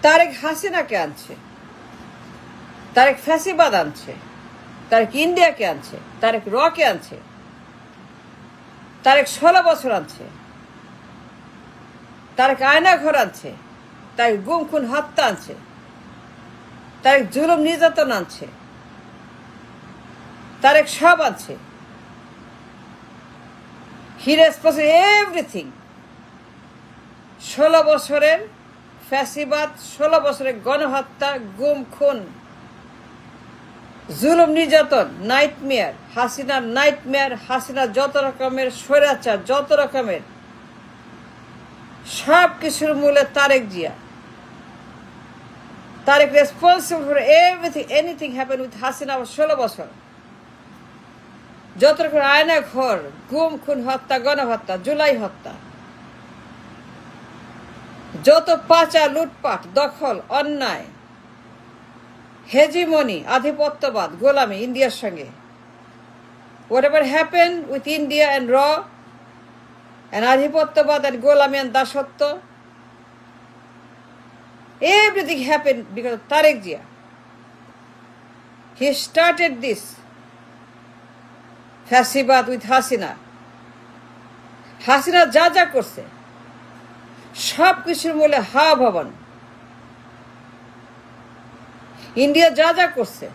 তারেক হাসিনাকে আনছে, তারেক ফ্যাসিবাদ আনছে, তারেক ইন্ডিয়াকে আনছে, তারেক রকে আনছে, তারেক 16 বছর আনছে, তারেক আয়না ঘর আনছে, তারেক গুম খুন হত্যা আনছে, তারেক জুলুম নির্যাতন আনছে, তারেক সব আনছে। হি রেসপন্সিবল এভরিথিং। 16 বছরের ফ্যাসিবাদ, 16 বছরের গণহত্যা, গুম খুন, জুলুম নির্যাতন, নাইটমেয়ার, হাসিনার নাইটমেয়ার, হাসিনা যত রকমের স্বৈরাচার, যত রকমের সব কিছুর মূলে Tarique Zia. Tarique responsible for everything, anything happen with Hasina 16 বছর। যত রকম আয়না ঘর, গুম খুন হত্যা, গণহত্যা, জুলাই হত্যা, যত পাচা, লুটপাট, দখল, অন্যায়, হেজিমনি, আধিপত্যবাদ, গোলামি ইন্ডিয়ার সঙ্গে। whatever happened with India and raw and আধিপত্যবাদ and গোলামি and দাসত্ব, everything happened because of Tarek Jia. He started this ফ্যাসিবাদ উইথ হাসিনা। হাসিনা যা যা করছে সব কিছুর মূলে হা ভবন। ইন্ডিয়া যা যা করছে,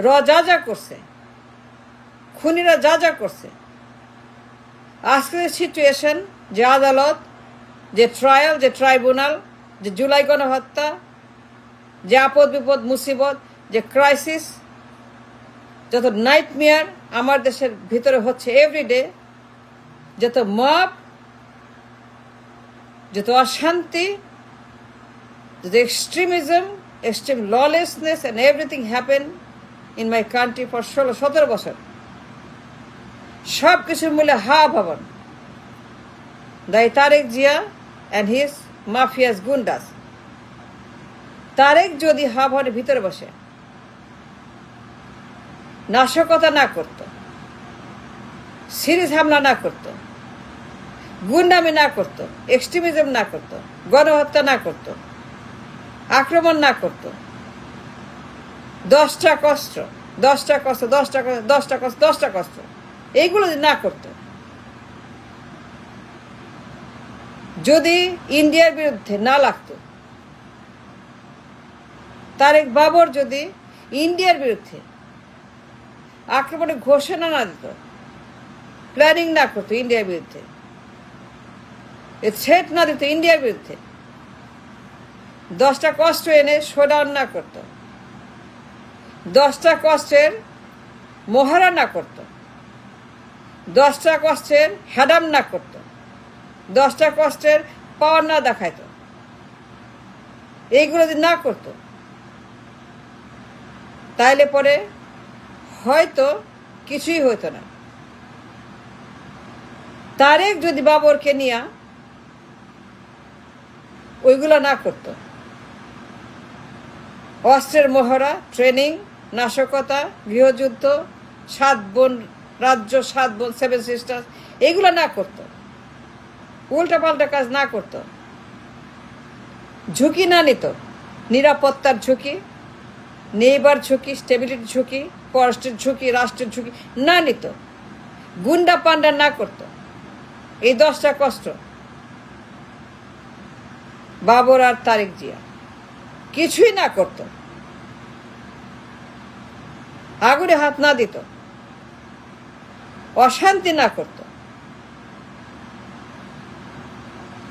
র যা যা করছে, খুনিরা যা যা করছে, আজকের সিচুয়েশন, যে আদালত, যে ট্রায়াল, যে ট্রাইব্যুনাল, যে জুলাই গণহত্যা, যে আপদ বিপদ মুসিবত, যে ক্রাইসিস, যত নাইটমেয়ার আমার দেশের ভিতরে হচ্ছে এভরিডে, যত মব, যত অশান্তি, যত extremism, extreme lawlessness and everything happened in my country for 16-17 বছর। সব কিছুর মূলে হা ভবন দাই Tarique Zia and his mafias goondas. Tarique যদি হা ভবনের ভিতরে বসে নাশকতা না করত, সিরিজ হামলা না করত, গুন্ডামি না করত, এক্সট্রিমিজম না করত, গণহত্যা না করত, আক্রমণ না করত, 10টা কষ্ট, 10টা কষ্ট, 10টা কষ্ট, 10টা কষ্ট, 10টা কষ্ট, এইগুলো যদি না করত, যদি ইন্ডিয়ার বিরুদ্ধে না লাগতো, তারেক বাবর যদি ইন্ডিয়ার বিরুদ্ধে আক্রমণের ঘোষণা না দিত, প্ল্যানিং না করতো ইন্ডিয়ার বিরুদ্ধে, থ্রেট না দিত ইন্ডিয়ার বিরুদ্ধে, 10টা কষ্ট এনে শোডাউন না করত, 10টা কষ্টের মহারা না করত, 10টা কষ্টের হ্যাডাম না করত, 10টা কষ্টের পাওয়ার না দেখাইত, এইগুলো যদি না করত, তাইলে পরে হয়তো কিছুই হইতো না। তারেক যদি বাবরকে নিয়ে ওইগুলো না করত, অস্ত্রের মহড়া, ট্রেনিং, নাশকতা, গৃহযুদ্ধ, 7 বোন রাজ্য, 7 বোন, 7 সিস্টার্স, এগুলো না করত, উল্টাপাল্টা কাজ না করত, ঝুঁকি না নিত, নিরাপত্তার ঝুঁকি, নেইবার ঝুঁকি, স্টেবিলিটির ঝুঁকি, পররাষ্ট্রের ঝুঁকি, রাষ্ট্রের ঝুঁকি না নিত, গুন্ডা পান্ডা না করত, এই 10টা কষ্ট বাবর আর তারেক জিয়া কিছুই না করত, আগুনে হাত না দিত, অশান্তি না করত,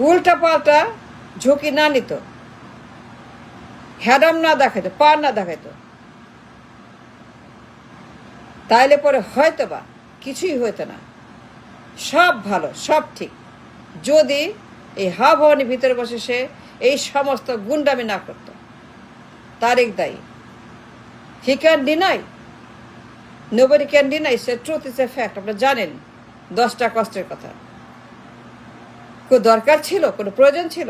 উল্টা পাল্টা ঝুঁকি না নিত, হ্যাডাম না দেখাইত, পা না দেখাইত, তাইলে পরে হয়তো বা কিছুই হইতো না, সব ভালো, সব ঠিক। যদি এই হা ভবনের ভিতরে বসে সে এই সমস্ত গুন্ডামি না করত। তারেক দায়ী। He can deny, nobody can deny, say truth is a fact. আপনারা জানেন 10টা কষ্টের কথা। কোনো দরকার ছিল, কোনো প্রয়োজন ছিল?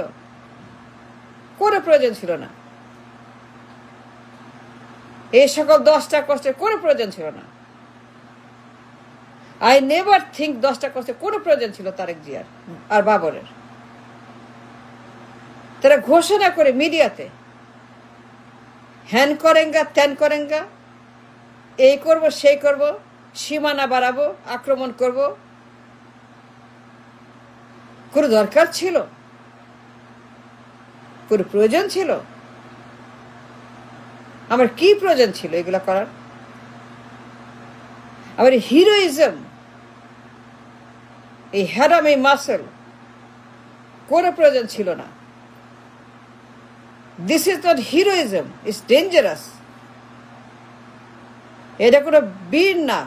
কোনো প্রয়োজন ছিল না। এই সকল 10টা কষ্টের কোনো প্রয়োজন ছিল না। আই নেভার থিঙ্ক 10টা কষ্টের কোনো প্রয়োজন ছিল তারেক জিয়ার আর বাবরের। তারা ঘোষণা করে মিডিয়াতে, হ্যান করেঙ্গা ত্যান করেঙ্গা, এই করব সেই করব, সীমানা বাড়াবো, আক্রমণ করব। কোনো দরকার ছিল? কোনো প্রয়োজন ছিল? আমার কি প্রয়োজন ছিল এগুলো করার? আমার হিরোইজম, এই হ্যারাম, এই মাসেল কোনো প্রয়োজন ছিল না। This is not heroism, it's dangerous. এটা কোনো বীর না,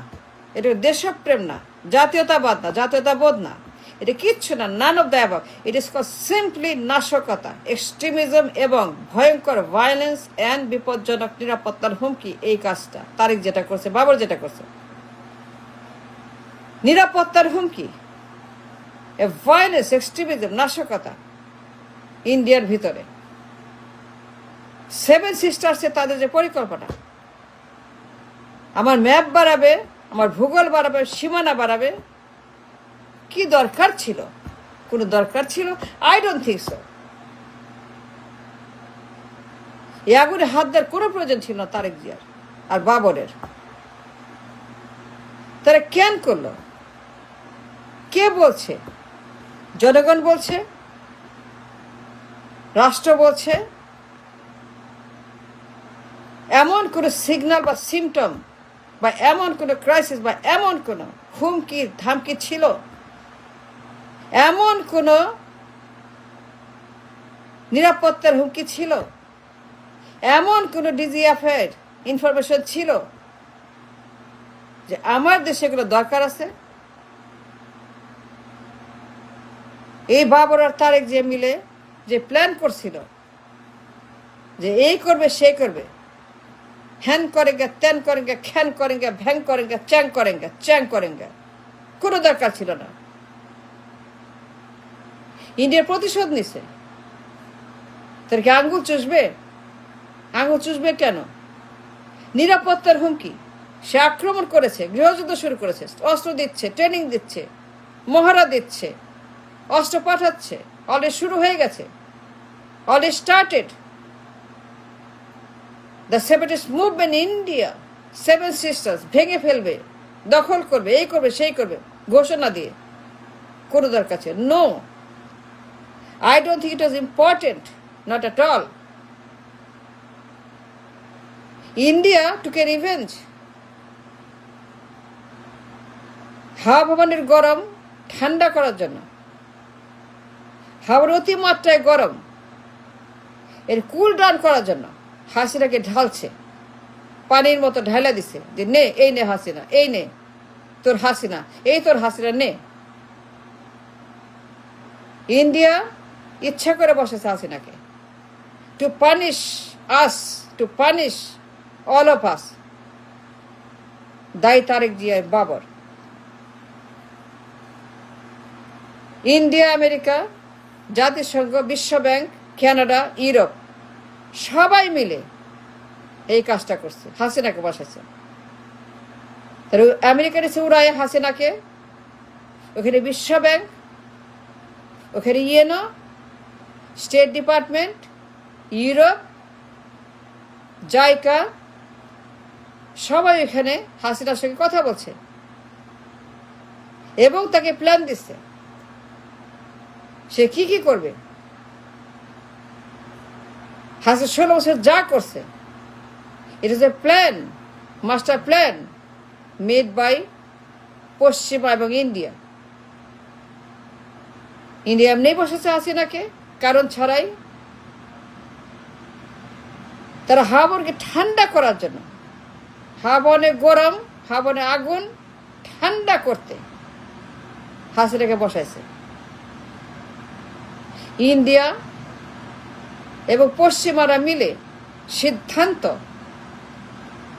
এটা দেশপ্রেম না, জাতীয়তাবাদ না, জাতীয়তাবোধ না, এটা কিচ্ছু না। None of the above. It is call simply নাশকতা, এক্সট্রিমিজম এবং ভয়ঙ্কর ভায়োলেন্স অ্যান্ড বিপজ্জনক নিরাপত্তার হুমকি। এই কাজটা তারেক যেটা করছে, বাবর যেটা করছে, নিরাপত্তার হুমকি, ভায়োলেন্স, এক্সট্রিমিজম, নাশকতা ইন্ডিয়ার ভিতরে। সেভেন সিস্টার্সে তাদের যে পরিকল্পনা, আমার ম্যাপ বাড়াবে, আমার ভূগোল বাড়াবে, সীমানা বাড়াবে, কি দরকার ছিল? কোনো দরকার ছিল? I don't think so. এই আগুনে হাত দেওয়ার কোনো প্রয়োজন ছিল না তারেক জিয়ার আর বাবরের। তারা কেন করলো? কে বলছে? জনগণ বলছে? রাষ্ট্র বলছে? এমন কোনো সিগন্যাল বা সিমটম বা এমন কোনো ক্রাইসিস বা এমন কোনো হুমকি ধামকি ছিল? এমন কোনো নিরাপত্তার হুমকি ছিল? এমন কোনো ডিজিএফের ইনফরমেশন ছিল যে আমার দেশে এগুলো দরকার আছে? এই বাবর আর তারেক যে মিলে যে প্ল্যান করছিল যে এই করবে সেই করবে, হ্যান করেঙ্গা ত্যান করেঙ্গা, খ্যান করেঙ্গা, ভ্যাং করেঙ্গা, চ্যাং করেঙ্গা, চ্যাং করেঙ্গা, কোনো দরকার ছিল না। ইন্ডিয়ার প্রতিশোধ নিছে। তার কি আঙ্গুল চুষবে? আঙ্গুল চুষবে কেন? নিরাপত্তার হুমকি। সে আক্রমণ করেছে, গৃহযুদ্ধ শুরু করেছে, অস্ত্র দিচ্ছে, ট্রেনিং দিচ্ছে, মহড়া দিচ্ছে, অস্ত্র পাঠাচ্ছে। অলরেডি শুরু হয়ে গেছে, already started. The separatist movement India, seven sisters ভেঙে ফেলবে, দখল করবে, এই করবে সেই করবে ঘোষণা দিয়ে। কোনো দরকার ছিল? No, I don't think it was important, not at all. India took a revenge. হাওয়া ভবনের গরম ঠান্ডা করার জন্য, হাওয়ার অতিমাত্রায় গরম এর কুল ডাউন করার জন্য হাসিনাকে ঢালছে, পানির মতো ঢালা দিছে যে নে, এই নে হাসিনা, এই নে তোর হাসিনা, এই তোর হাসিনা নে। ইন্ডিয়া ইচ্ছা করে বসেছে হাসিনাকে, two punish us, two punish all of us. দায়ী তারেক জিয়া, বাবর। ইন্ডিয়া, আমেরিকা, জাতিসংঘ, বিশ্বব্যাংক, কানাডা, ইউরোপ সবাই মিলে এই কাজটা করছে, হাসিনাকে বসাচ্ছে। আমেরিকার এসে উড়ায় হাসিনাকে, ওখানে বিশ্বব্যাংক, ওখানে UNO, state department, Europe, JICA সবাই এখানে হাসিনার সঙ্গে কথা বলছে এবং তাকে প্ল্যান দিচ্ছে সে কি কি করবে। হাসিনা 16 বছর যা করছে, it is a plan, master plan made by পশ্চিমা এবং ইন্ডিয়া। ইন্ডিয়া এমনি বসেছে হাসিনাকে কারণ ছাড়াই। তারা হাওয়াকে ঠান্ডা করার জন্য, হাওয়ানে গরম, হাওয়ানে আগুন ঠান্ডা করতে হাসিনাকে বসাইছে। ইন্ডিয়া এবং পশ্চিমারা মিলে সিদ্ধান্ত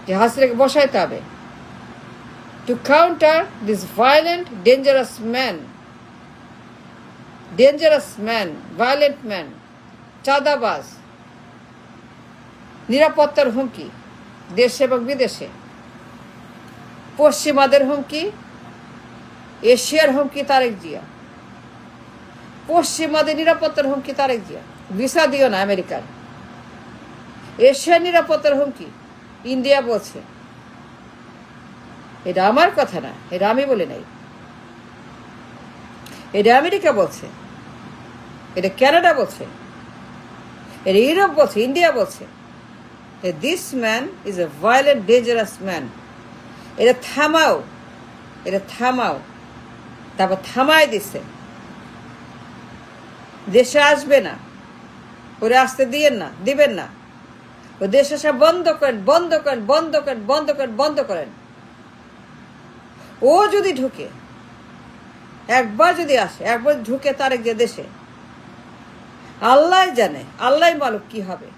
যে হাসিনাকে বসাইতে হবে, two counter this violent dangerous man, violent man, চাঁদাবাজ, নিরাপত্তার হুমকি দেশে এবং বিদেশে, পশ্চিমাদের হুমকি, এশিয়ার হুমকি তারেক জিয়া, পশ্চিমাদের নিরাপত্তার হুমকি তারেক জিয়া। ভিসা দিও না আমেরিকার। এশিয়ার নিরাপত্তার হুমকি ইন্ডিয়া বলছে। এটা আমার কথা না, এটা আমি বলি নাই, এটা আমেরিকা বলছে, এটা কানাডা বলছে, এটা ইউরোপ বলছে, ইন্ডিয়া বলছে। This man is a violent dangerous man. এটা থামাও, এটা থামাও। তারপর থামাই দিছে, দেশে আসবে না, ওরে আসতে দিয়েন না, দিবেন না। ও দেশে আসা বন্ধ করেন, বন্ধ করেন, বন্ধ করেন, বন্ধ করেন, বন্ধ করেন। ও যদি ঢুকে, একবার যদি আসে, একবার ঢুকে তারেক যে দেশে, আল্লাহ জানে, আল্লাহ মালুক কি হবে,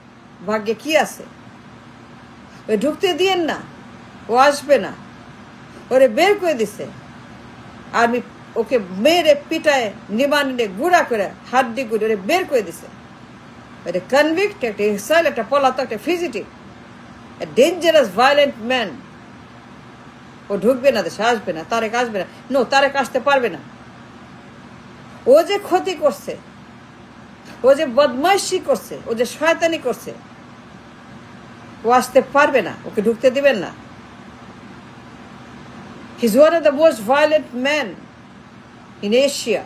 ভাগ্যে কি আছে। ওই ঢুকতে দিয়েন না, ও আসবে না। ওরে বের করে দিছে আর্মি, ওকে মেরে পিটায় নিমানে গুঁড়া করে হাড্ডি গুঁড়ে ওরে বের করে দিছে। একটা কনভিক্ট, একটা এক্সাইল, একটা পলাতক, একটা ফিজিটিভ, ডেঞ্জারাস ভায়োলেন্ট ম্যান। ও ঢুকবে না দেশে, আসবে না, তারেক আসবে না। নো, তারেক আসতে পারবে না। ও যে ক্ষতি করছে, ও যে বদমাইশি করছে, ও যে শয়তানি করছে, ও আসতে পারবে না, ওকে ঢুকতে দিবেন না। He's one of the most violent men in Asia.